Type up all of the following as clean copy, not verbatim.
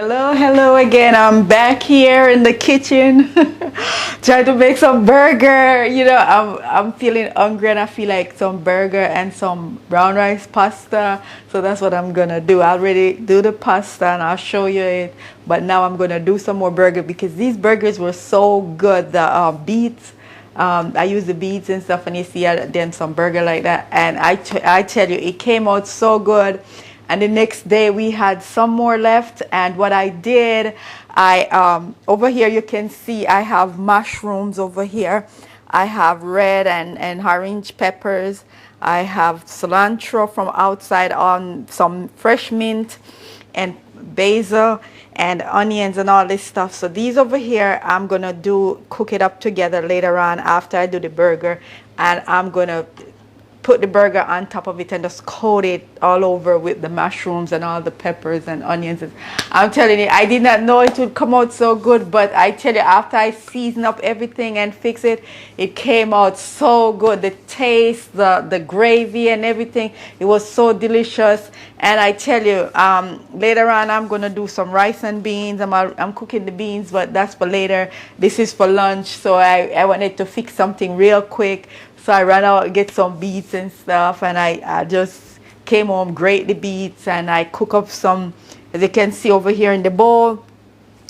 Hello again. I'm back here in the kitchen trying to make some burger. I'm feeling hungry and I feel like some burger and some brown rice pasta. So that's what I'm gonna do. I already do the pasta and I'll show you it. But now I'm gonna do some more burger because these burgers were so good. The beets. I use the beets and stuff, and you see then some burger like that. And I tell you, it came out so good. And the next day we had some more left, and what I did, I over here you can see I have mushrooms over here. I have red and orange peppers. I have cilantro from outside, on some fresh mint and basil and onions and all this stuff. So these over here I'm gonna cook it up together later on after I do the burger, and I'm gonna put the burger on top of it and just coat it all over with the mushrooms and all the peppers and onions. I'm telling you, I did not know it would come out so good, but I tell you, after I season up everything and fix it, it came out so good. The taste, the gravy and everything, it was so delicious. And I tell you, later on I'm gonna do some rice and beans. I'm cooking the beans, but that's for later. This is for lunch, so I wanted to fix something real quick. So I ran out, get some beets and stuff, and I just came home, grate the beets, and I cook up some, as you can see over here in the bowl,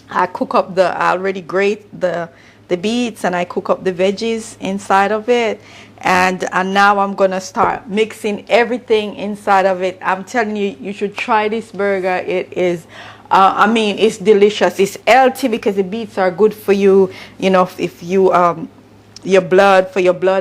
I already grate the beets, and I cook up the veggies inside of it. And now I'm gonna start mixing everything inside of it. I'm telling you, you should try this burger. It is it's delicious. It's healthy because the beets are good for you, if you your blood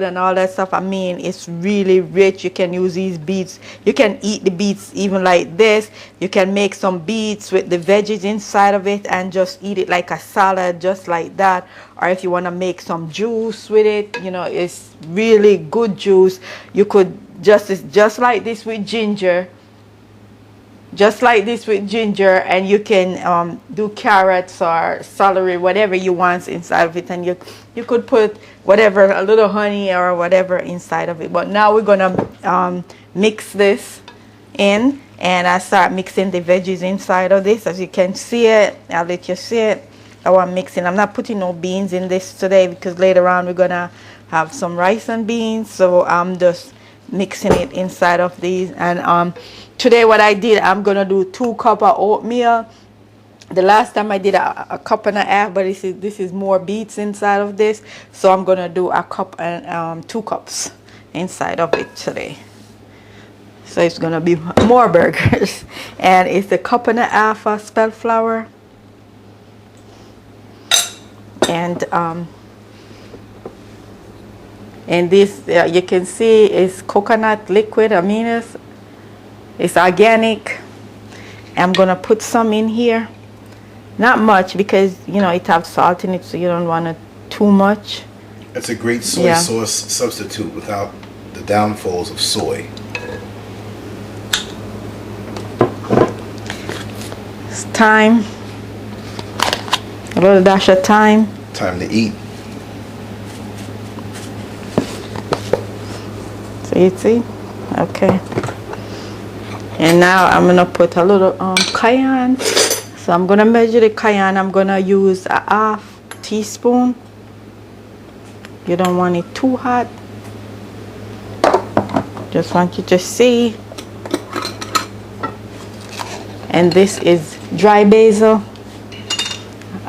and all that stuff. It's really rich. You can use these beets, you can eat the beets even like this. You can make some beets with the veggies inside of it and just eat it like a salad, just like that. Or if you want to make some juice with it, it's really good juice. You could just like this with ginger, and you can do carrots or celery, whatever you want inside of it, and you could put whatever, a little honey or whatever inside of it. But now we're gonna mix this in, and I start mixing the veggies inside of this. As you can see it, I'll let you see it. I'm mixing. I'm not putting no beans in this today because later on we're gonna have some rice and beans, so I'm just mixing it inside of these. And today what I did, I'm gonna do 2 cups of oatmeal. The last time I did a cup and a half, but this is more beets inside of this, so I'm gonna do a cup and 2 cups inside of it today. So it's gonna be more burgers. And it's a cup and a half of spelt flour, and this you can see is coconut liquid. It's organic. I'm gonna put some in here, not much, because it has salt in it, so you don't want it too much. It's a great soy sauce substitute without the downfalls of soy. It's thyme, a little dash of thyme. Time to eat. So you see, okay. And now I'm gonna put a little cayenne. So I'm gonna measure the cayenne. I'm gonna use a half teaspoon. You don't want it too hot. Just want you to see. And this is dry basil.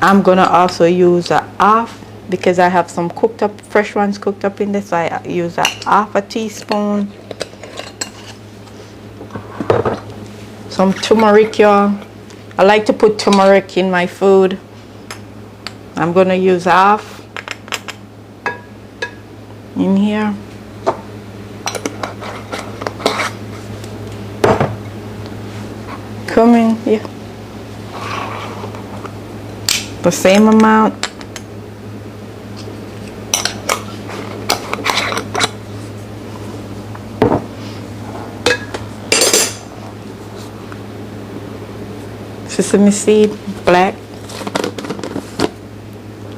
I'm gonna also use a half, because I have some fresh ones cooked up in this. So I use a half a teaspoon. Some turmeric, y'all. I like to put turmeric in my food. I'm gonna use half in here. Cumin, yeah. The same amount. Sesame seed, black.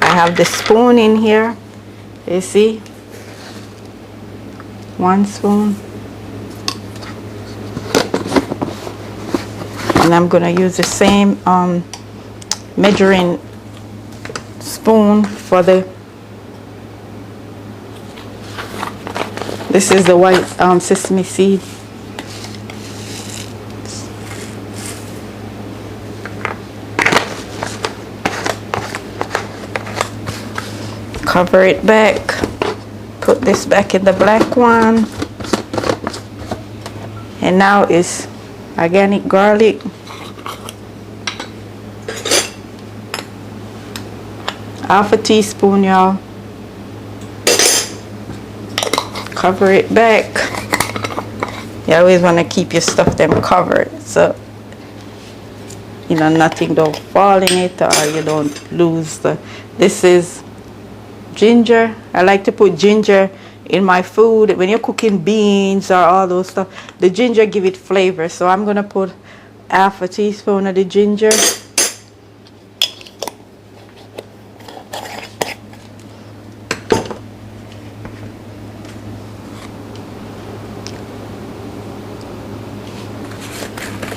I have the spoon in here. You see? 1 spoon. And I'm gonna use the same measuring spoon for the, this is the white sesame seed. Cover it back, put this back in the black one, and now is organic garlic. Half a teaspoon, y'all. Cover it back. You always want to keep your stuff them covered, so you know nothing don't fall in it or you don't lose the. This is ginger. I like to put ginger in my food when you're cooking beans or all those stuff. The ginger give it flavor, so I'm gonna put half a teaspoon of the ginger.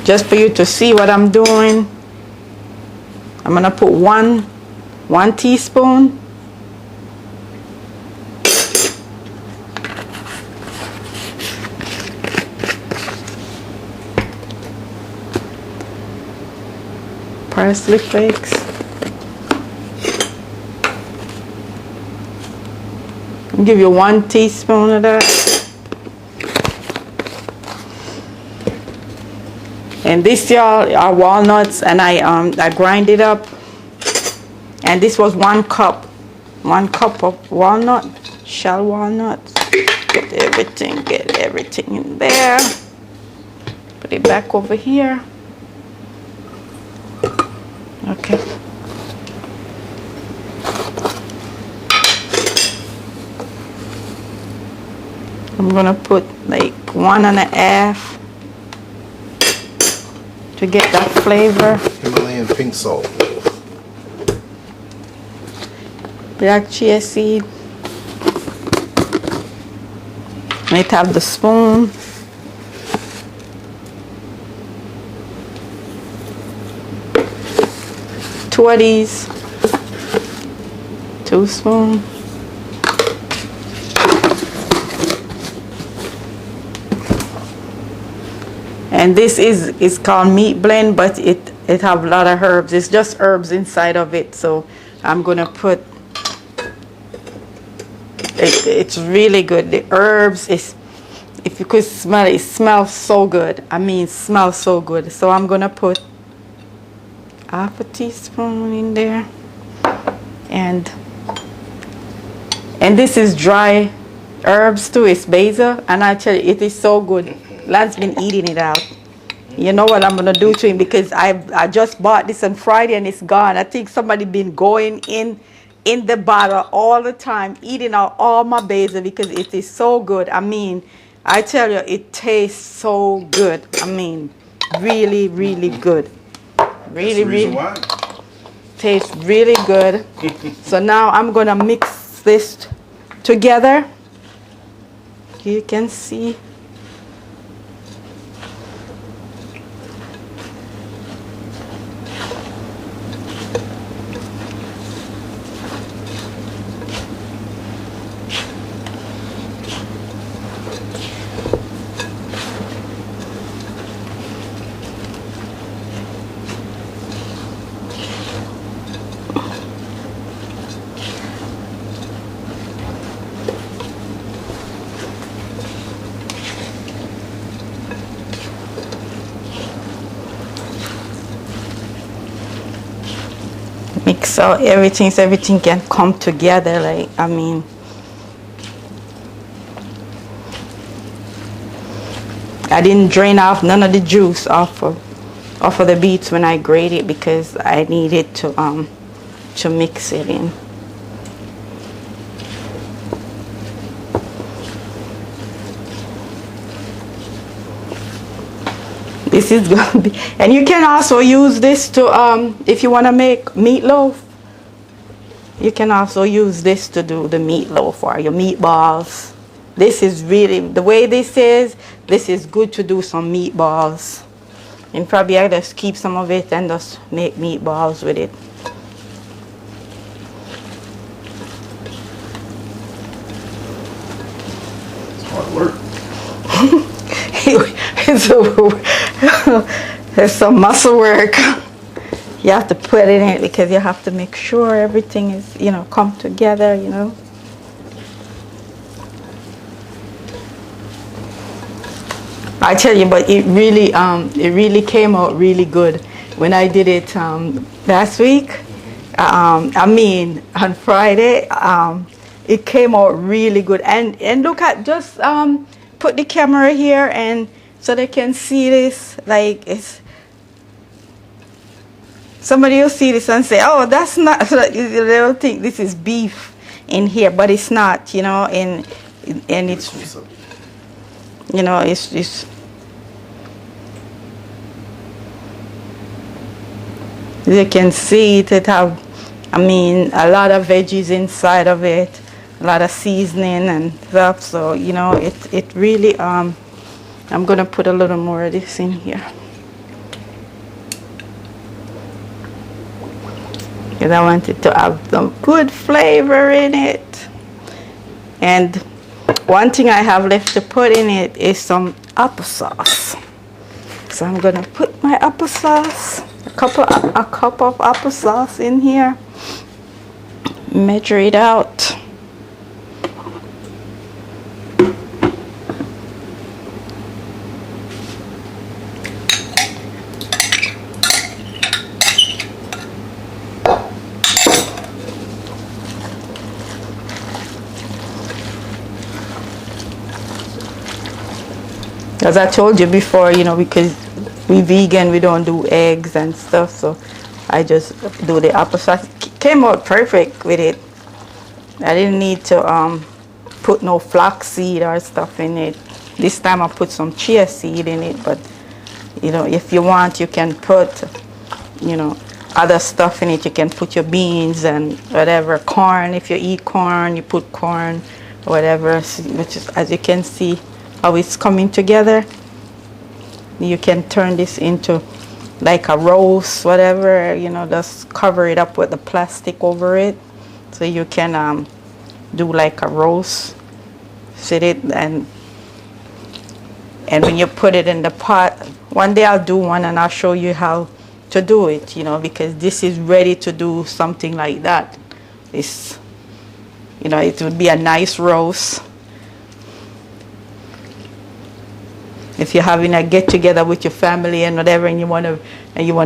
Just for you to see what I'm doing, I'm gonna put one teaspoon. Parsley flakes. I'll give you 1 teaspoon of that. And this, y'all, are walnuts, and I grind it up. And this was 1 cup. 1 cup of walnut, shell walnuts. Get everything in there. Put it back over here. Okay. I'm gonna put like 1.5 to get that flavor. Himalayan pink salt. Black chia seed. Might have the spoon. Two of these. 2 spoons. And this is called meat blend, but it have a lot of herbs. It's just herbs inside of it, so I'm gonna put it. It's really good. The herbs is, if you could smell it, it smells so good. I mean, smells so good. So I'm gonna put half a teaspoon in there, and this is dry herbs too. It's basil, and I tell you, it is so good. Lance been eating it out. You know what I'm gonna do to him, because I just bought this on Friday and it's gone. I think somebody been going in the bottle all the time, eating out all my basil because it is so good. I mean, I tell you, it tastes so good. I mean, really, really good. Really tastes really good. So now I'm gonna mix this together. You can see. Mix out everything so everything can come together. Like, I mean, I didn't drain off none of the juice off of the beets when I grate it, because I needed to mix it in. This is gonna be, and you can also use this to if you want to make meatloaf. You can also use this to do the meatloaf or your meatballs. This is really, the way this is good to do some meatballs. And probably I just keep some of it and just make meatballs with it. So there's some muscle work. You have to put it in because you have to make sure everything is, you know, come together, you know. I tell you, but it really came out really good when I did it last week. I mean, on Friday, it came out really good. And look at, just put the camera here and so they can see this. Like, it's, somebody will see this and say, oh, that's not, they'll think this is beef in here, but it's not, you know, and it's, you know, it's you can see it have, I mean, a lot of veggies inside of it, a lot of seasoning and stuff. So, you know, it really, I'm going to put a little more of this in here. Because I want it to have some good flavor in it. And one thing I have left to put in it is some applesauce. So I'm going to put my applesauce. A cup of applesauce in here. Measure it out. As I told you before, you know, because we vegan, we don't do eggs and stuff, so I just do the applesauce. Came out perfect with it. I didn't need to put no flaxseed or stuff in it. This time I put some chia seed in it, but you know, if you want, you can put, you know, other stuff in it. You can put your beans and whatever, corn. If you eat corn, you put corn, whatever. Which is, as you can see, how it's coming together. You can turn this into like a roast, whatever, you know, just cover it up with the plastic over it, so you can do like a roast. Sit it, and when you put it in the pot, one day I'll do one and I'll show you how to do it, you know, because this is ready to do something like that. It's, you know, it would be a nice roast. If you're having a get together with your family and whatever, and you want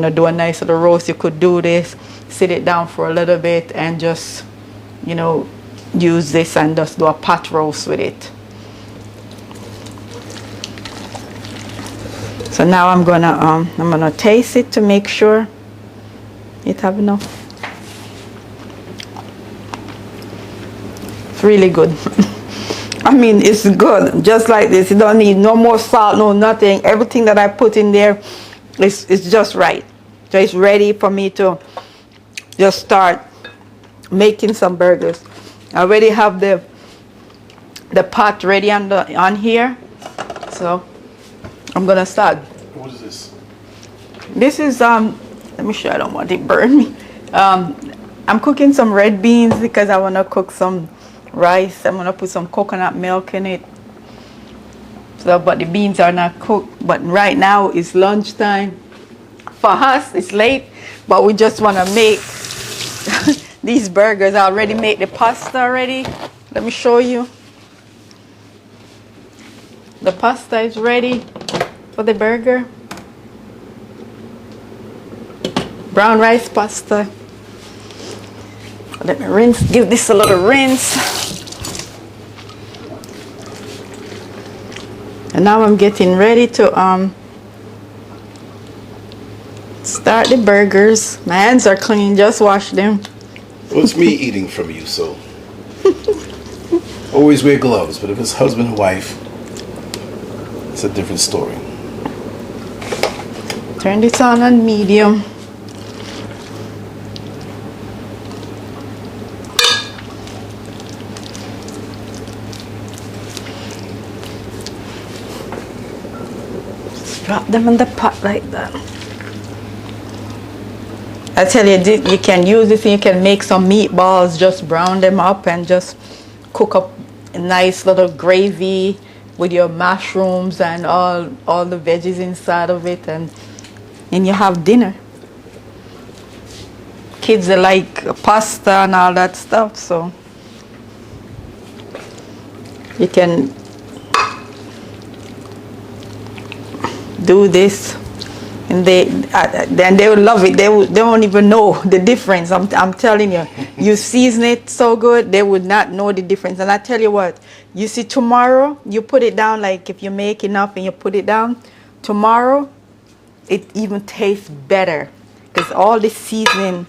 to do a nice little roast, you could do this, sit it down for a little bit, and just, you know, use this and just do a pot roast with it. So now I'm gonna taste it to make sure it have enough. It's really good. I mean, it's good, just like this. You don't need no more salt, no nothing. Everything that I put in there is just right. So it's ready for me to just start making some burgers. I already have the pot ready on here, so I'm gonna start. What is this? This is let me show you. I don't want it to burn me. I'm cooking some red beans because I want to cook some rice. I'm gonna put some coconut milk in it. So, but the beans are not cooked. But right now it's lunchtime. For us, it's late, but we just want to make these burgers. I already made the pasta already. Let me show you. The pasta is ready for the burger. Brown rice pasta. Let me rinse, give this a little rinse. And now I'm getting ready to start the burgers. My hands are clean, just wash them. Well, it's me eating from you, so always wear gloves, but if it's husband and wife, it's a different story. Turn this on medium. Drop them in the pot like that. I tell you, you can use this and you can make some meatballs, just brown them up and just cook up a nice little gravy with your mushrooms and all the veggies inside of it, and you have dinner. Kids they like pasta and all that stuff, so you can do this, and then they will love it. They won't even know the difference. I'm telling you, you season it so good, they would not know the difference. And I tell you what, you see, tomorrow you put it down, like if you make enough and you put it down, tomorrow it even tastes better because all the seasoning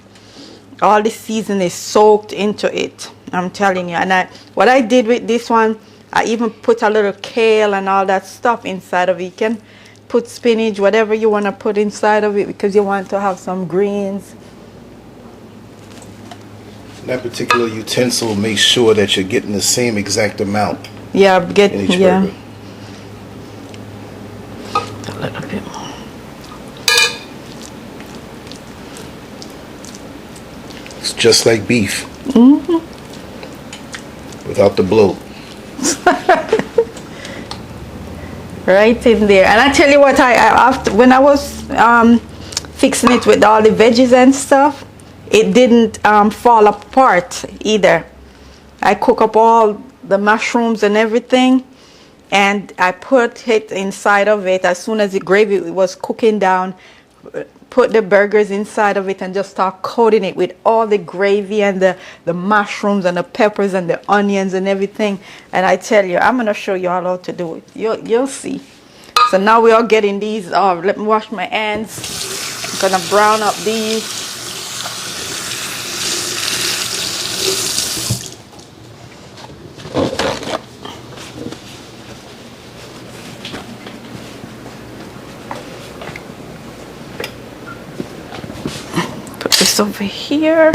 is soaked into it. I'm telling you. And what I did with this one, I even put a little kale and all that stuff inside of it. You can put spinach, whatever you want to put inside of it, because you want to have some greens. That particular utensil makes sure that you're getting the same exact amount. Yeah, in each burger. A little bit more. It's just like beef. Without the bloat. Right in there. And I tell you what, after when I was fixing it with all the veggies and stuff, it didn't fall apart either. I cook up all the mushrooms and everything, and I put it inside of it as soon as the gravy was cooking down. Put the burgers inside of it and just start coating it with all the gravy and the mushrooms and the peppers and the onions and everything. And I tell you, I'm going to show you all how to do it. You'll see. So now we are getting these. Let me wash my hands. I'm going to brown up these. Over here,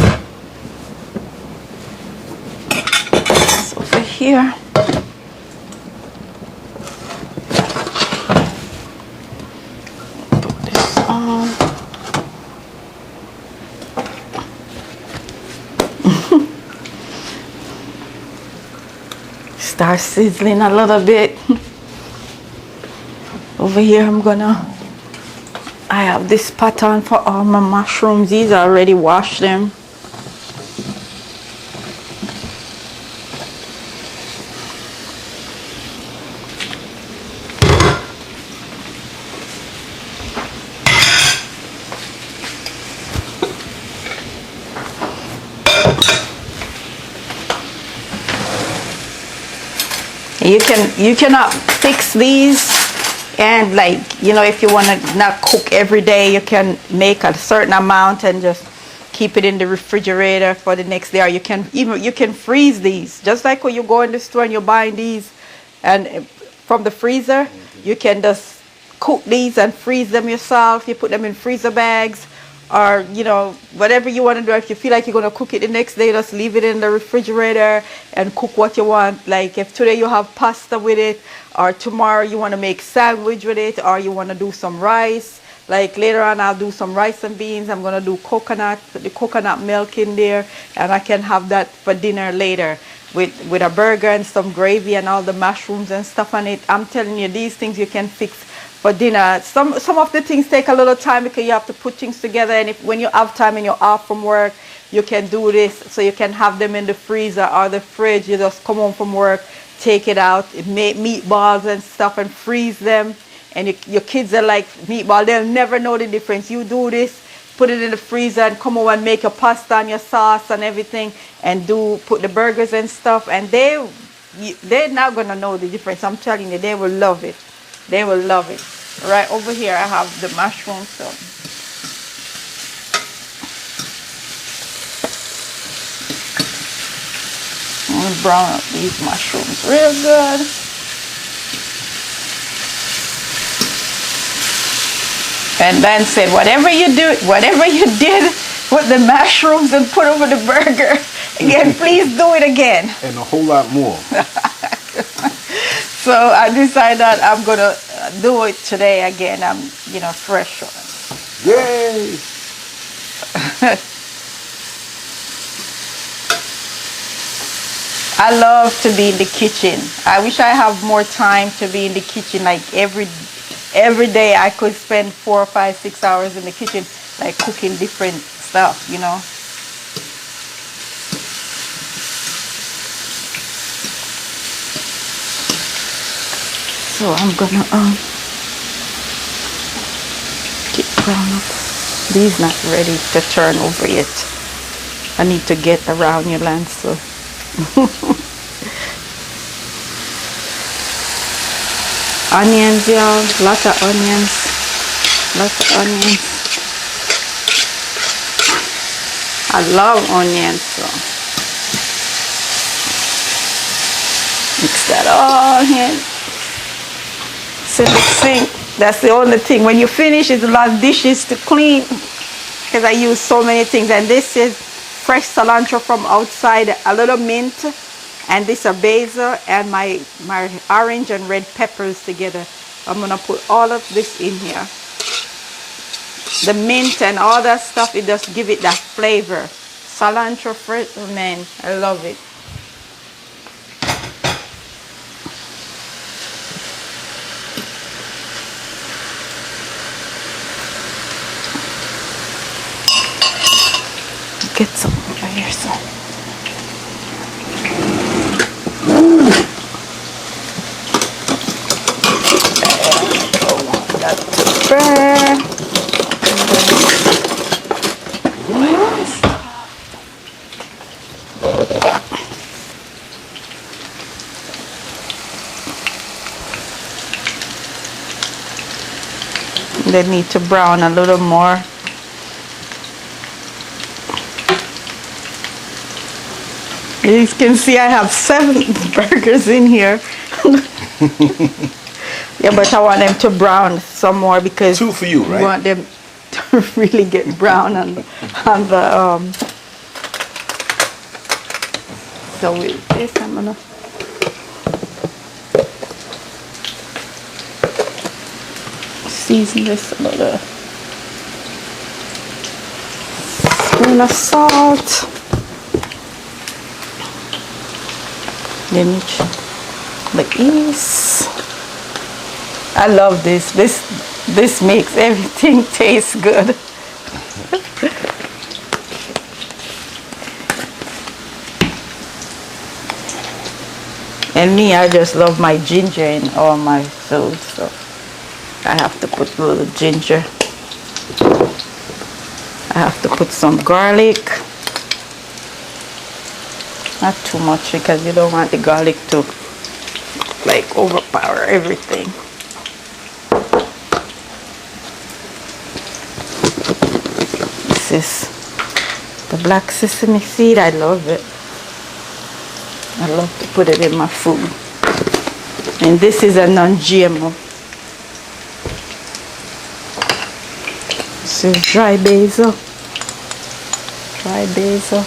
it's over here. Put this on. Start sizzling a little bit. Over here, I have this pattern for all my mushrooms. These I already washed them. You cannot fix these. And if you want to not cook every day, you can make a certain amount and just keep it in the refrigerator for the next day. Or you can freeze these, just like when you go in the store and you're buying these, and from the freezer, you can just cook these and freeze them yourself. You put them in freezer bags, or whatever you want to do. If you feel like you're going to cook it the next day, just leave it in the refrigerator and cook what you want. Like if today you have pasta with it, or tomorrow you want to make sandwich with it, or you want to do some rice. Like later on I'll do some rice and beans. I'm going to do put the coconut milk in there, and I can have that for dinner later with a burger and some gravy and all the mushrooms and stuff on it. I'm telling you, these things you can fix for dinner. Some of the things take a little time because you have to put things together, and when you have time and you're off from work, you can do this. So you can have them in the freezer or the fridge. You just come home from work, take it out, make meatballs and stuff and freeze them. And your kids are like meatball, they'll never know the difference. You do this, put it in the freezer, and come home and make your pasta and your sauce and everything, and put the burgers and stuff, and they're not gonna know the difference. I'm telling you, they will love it. They will love it. Right over here I have the mushrooms. So I'm gonna brown up these mushrooms real good. And Ben said, whatever you did with the mushrooms and put over the burger again, please do it again. And a whole lot more. So I decided that I'm gonna do it today again. I'm, fresh on it. Yay! I love to be in the kitchen. I wish I have more time to be in the kitchen. Like every day I could spend 4 or 5, 6 hours in the kitchen, like cooking different stuff, you know. So I'm gonna get brown up. These not ready to turn over yet. I need to get around your land, so. Onions, y'all. Lots of onions. Lots of onions. I love onions, so. Mix that all in. In the sink. That's the only thing. When you finish, it's a lot of dishes to clean because I use so many things. And this is fresh cilantro from outside, a little mint, and this is basil and my orange and red peppers together. I'm gonna put all of this in here. The mint and all that stuff, it just give it that flavor. Cilantro fresh, oh man, I love it. Get some over here, so. That to burn. They need to brown a little more. You can see I have 7 burgers in here. Yeah, but I want them to brown some more because 2 for you, right? I want them to really get brown on the So with this, I'm gonna season this a little. Spoon of salt. Then the ease. I love this. This makes everything taste good. And me, I just love my ginger in all my food, so I have to put a little ginger. I have to put some garlic. Not too much because you don't want the garlic to like overpower everything. This is the black sesame seed. I love it. I love to put it in my food. And this is a non-GMO. This is dry basil. Dry basil.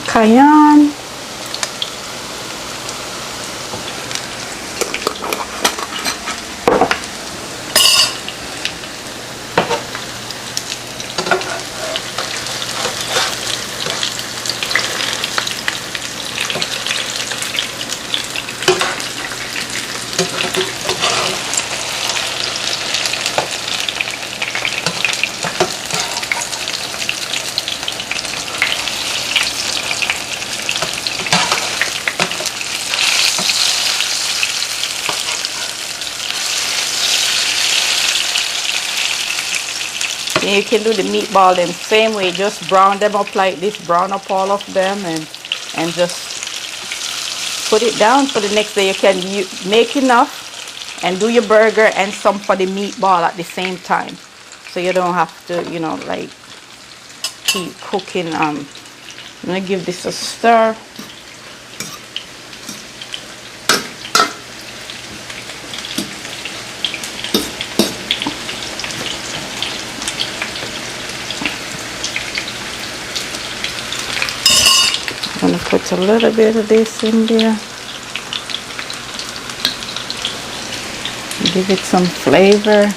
Cayenne. You can do the meatball the same way, just brown them up like this, brown up all of them and just put it down for the next day. You can make enough and do your burger and some for the meatball at the same time. So you don't have to, you know, like keep cooking. I'm gonna give this a stir. I'm going to put a little bit of this in there. Give it some flavor.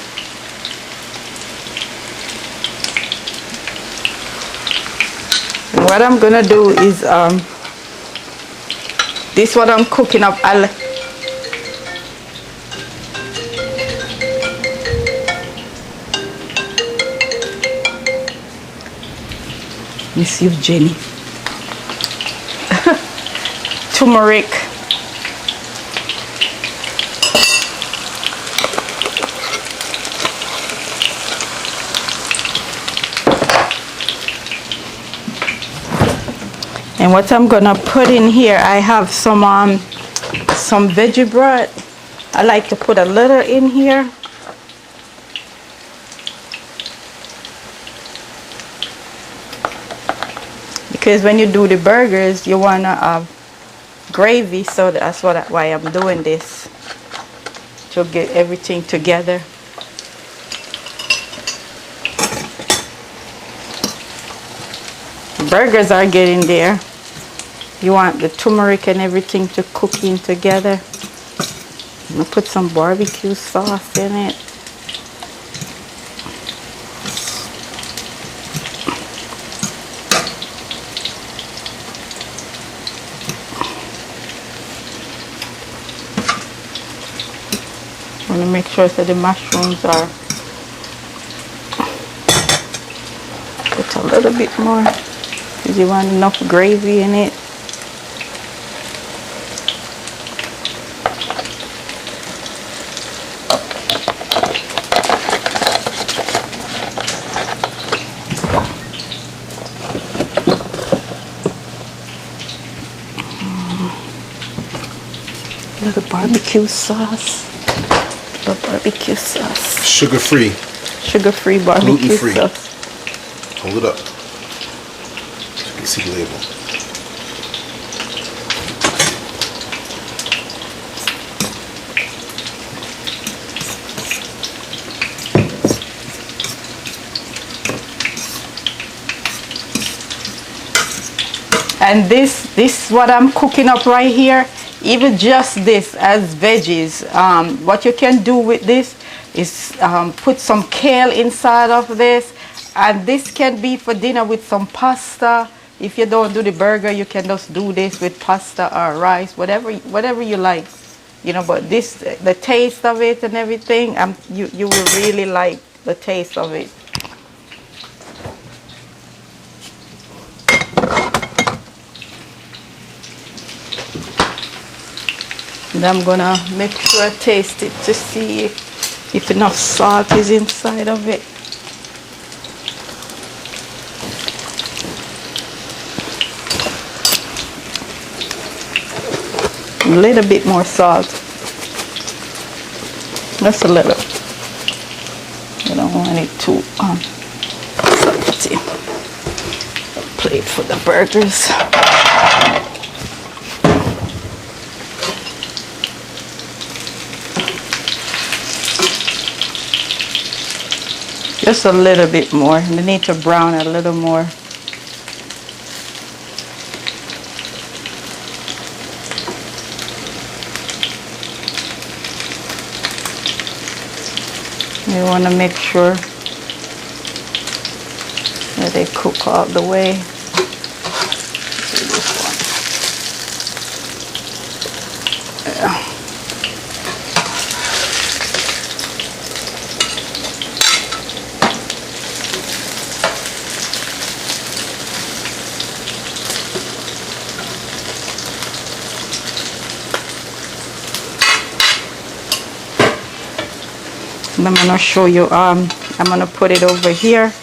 what I'm gonna do is this what I'm cooking up. Let me see if Jenny. Turmeric. And what I'm gonna put in here, I have some veggie bread. I like to put a little in here. Because when you do the burgers, you wanna have gravy, so that's why I'm doing this, to get everything together. Burgers are getting there. You want the turmeric and everything to cook in together. I'm gonna put some barbecue sauce in it. I want to make sure that the mushrooms are put a little bit more, because you want enough gravy in it. A little barbecue sauce. Barbecue sauce. Sugar-free. Sugar-free barbecue gluten-free sauce. Hold it up so you can see the label. And this what I'm cooking up right here. Even just this as veggies, what you can do with this is put some kale inside of this, and this can be for dinner with some pasta. If you don't do the burger, you can just do this with pasta or rice, whatever you like, you know. But this, the taste of it and everything, you will really like the taste of it. And I'm gonna make sure I taste it to see if enough salt is inside of it. A little bit more salt. Just a little. You don't want it too salty. Plate for the burgers. Just a little bit more. They need to brown it a little more. You want to make sure that they cook all the way. Do this one. Yeah. And I'm going to show you, I'm going to put it over here.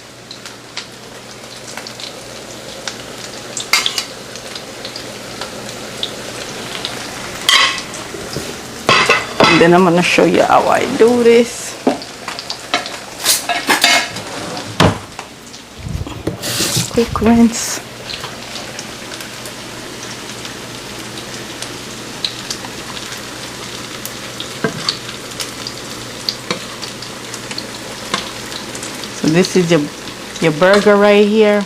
And then I'm going to show you how I do this. Quick rinse. This is your burger right here.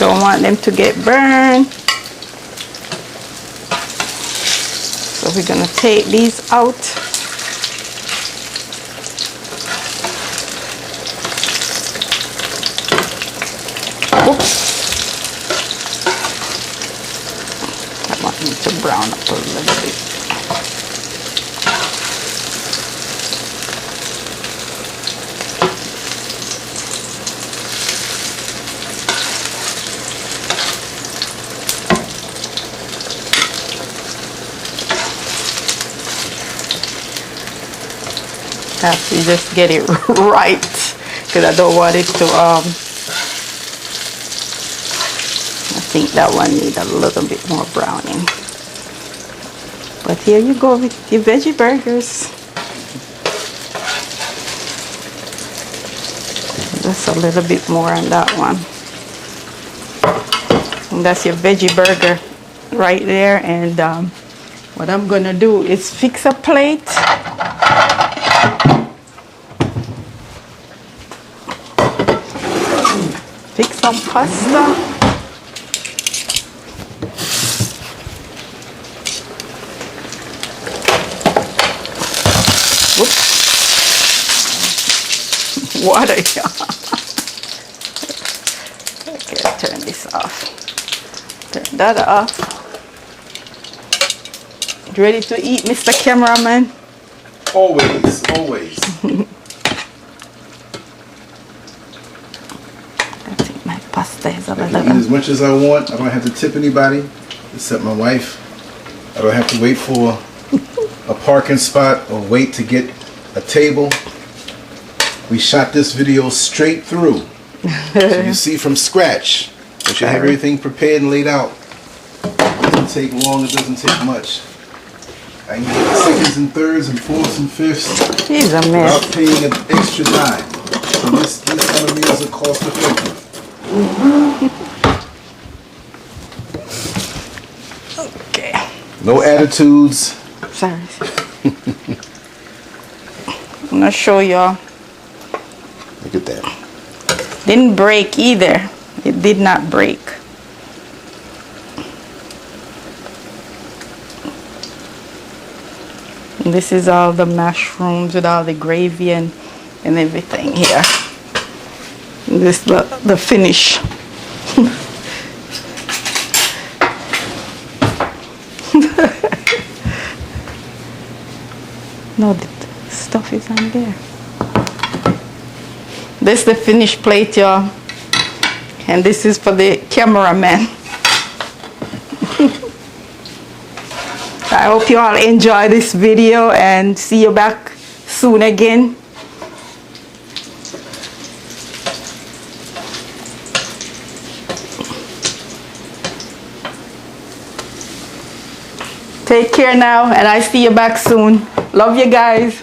don't want them to get burned. So we're gonna take these out. Oops. I want them to brown up a little bit. Have to just get it right because I don't want it to I think that one needs a little bit more browning. But here you go with your veggie burgers. Just a little bit more on that one. And that's your veggie burger right there. And what I'm gonna do is fix a plate. Fix some pasta. Whoops. Water. Okay, I'll turn this off. Turn that off. Ready to eat, Mr. Cameraman? Always, always. Pasta is a I can eat as much as I want. I don't have to tip anybody except my wife. I don't have to wait for a parking spot or wait to get a table. We shot this video straight through. So you see from scratch. But you have everything prepared and laid out. It doesn't take long, it doesn't take much. I can get seconds and thirds and fourths and fifths He's a mess. without paying an extra dime. So these kind of meals are cost effective. Okay. No attitudes. Sorry. I'm gonna show y'all. Look at that. Didn't break either. It did not break. And this is all the mushrooms with all the gravy and everything here. And this the finish. No, the stuff is on there. This is the finished plate, y'all. And this is for the cameraman. I hope you all enjoy this video and see you back soon again. Take care now, and I see you back soon. Love you guys.